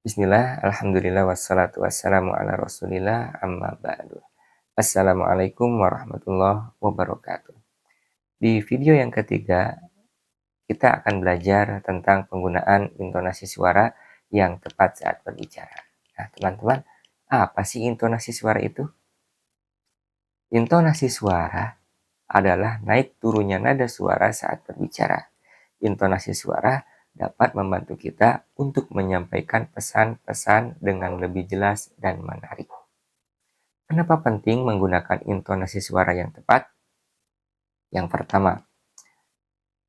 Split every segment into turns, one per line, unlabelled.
Bismillah, alhamdulillah, wassalatu wassalamu ala rasulillah, amma ba'du. Assalamualaikum warahmatullahi wabarakatuh. Di video yang ketiga, kita akan belajar tentang penggunaan intonasi suara yang tepat saat berbicara. Nah, teman-teman, apa sih intonasi suara itu? Intonasi suara adalah naik turunnya nada suara saat berbicara. Intonasi suara dapat membantu kita untuk menyampaikan pesan-pesan dengan lebih jelas dan menarik. Kenapa penting menggunakan intonasi suara yang tepat? Yang pertama,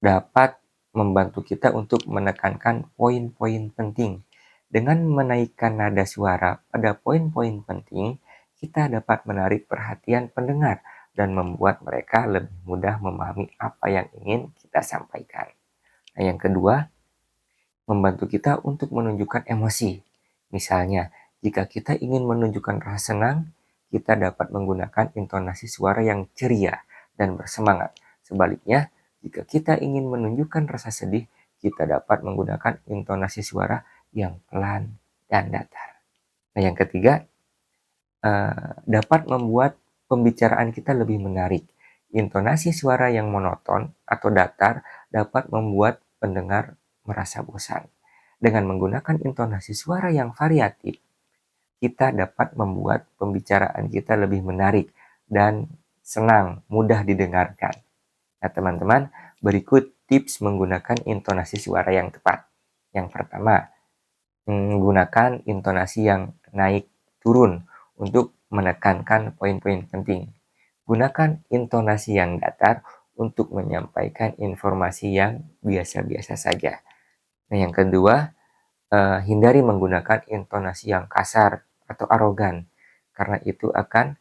dapat membantu kita untuk menekankan poin-poin penting. Dengan menaikkan nada suara pada poin-poin penting, kita dapat menarik perhatian pendengar dan membuat mereka lebih mudah memahami apa yang ingin kita sampaikan. Nah, yang kedua, membantu kita untuk menunjukkan emosi. Misalnya, jika kita ingin menunjukkan rasa senang, kita dapat menggunakan intonasi suara yang ceria dan bersemangat. Sebaliknya, jika kita ingin menunjukkan rasa sedih, kita dapat menggunakan intonasi suara yang pelan dan datar. Nah, yang ketiga, dapat membuat pembicaraan kita lebih menarik. Intonasi suara yang monoton atau datar dapat membuat pendengar merasa bosan. Dengan menggunakan intonasi suara yang variatif, kita dapat membuat pembicaraan kita lebih menarik dan senang, mudah didengarkan. Nah, teman-teman, berikut tips menggunakan intonasi suara yang tepat. Yang pertama, menggunakan intonasi yang naik turun untuk menekankan poin-poin penting. Gunakan intonasi yang datar untuk menyampaikan informasi yang biasa-biasa saja. Nah, yang kedua, hindari menggunakan intonasi yang kasar atau arogan, karena itu akan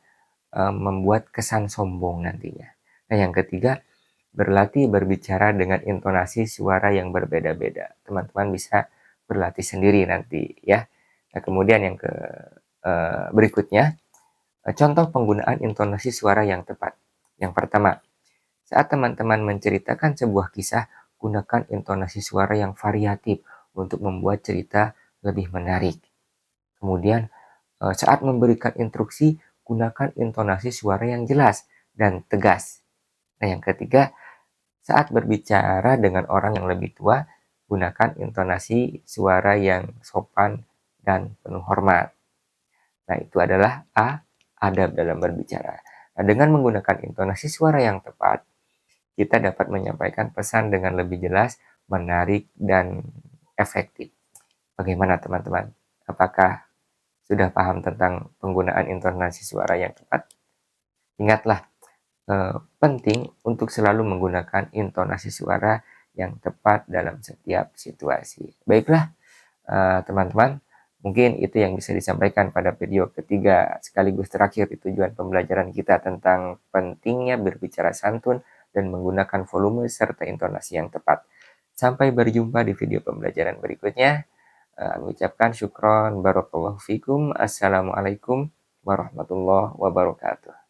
membuat kesan sombong nantinya. Nah, yang ketiga, berlatih berbicara dengan intonasi suara yang berbeda-beda. Teman-teman bisa berlatih sendiri nanti ya. Nah, kemudian yang berikutnya, contoh penggunaan intonasi suara yang tepat. Yang pertama, saat teman-teman menceritakan sebuah kisah, gunakan intonasi suara yang variatif untuk membuat cerita lebih menarik. Kemudian, saat memberikan instruksi, gunakan intonasi suara yang jelas dan tegas. Nah, yang ketiga, saat berbicara dengan orang yang lebih tua, gunakan intonasi suara yang sopan dan penuh hormat. Nah, itu adalah adab dalam berbicara. Nah, dengan menggunakan intonasi suara yang tepat, kita dapat menyampaikan pesan dengan lebih jelas, menarik, dan efektif. Bagaimana teman-teman? Apakah sudah paham tentang penggunaan intonasi suara yang tepat? Ingatlah, penting untuk selalu menggunakan intonasi suara yang tepat dalam setiap situasi. Baiklah, teman-teman, mungkin itu yang bisa disampaikan pada video ketiga sekaligus terakhir di tujuan pembelajaran kita tentang pentingnya berbicara santun dan menggunakan volume serta intonasi yang tepat. Sampai berjumpa di video pembelajaran berikutnya. Mengucapkan syukron, barakallahu fikum, assalamualaikum warahmatullahi wabarakatuh.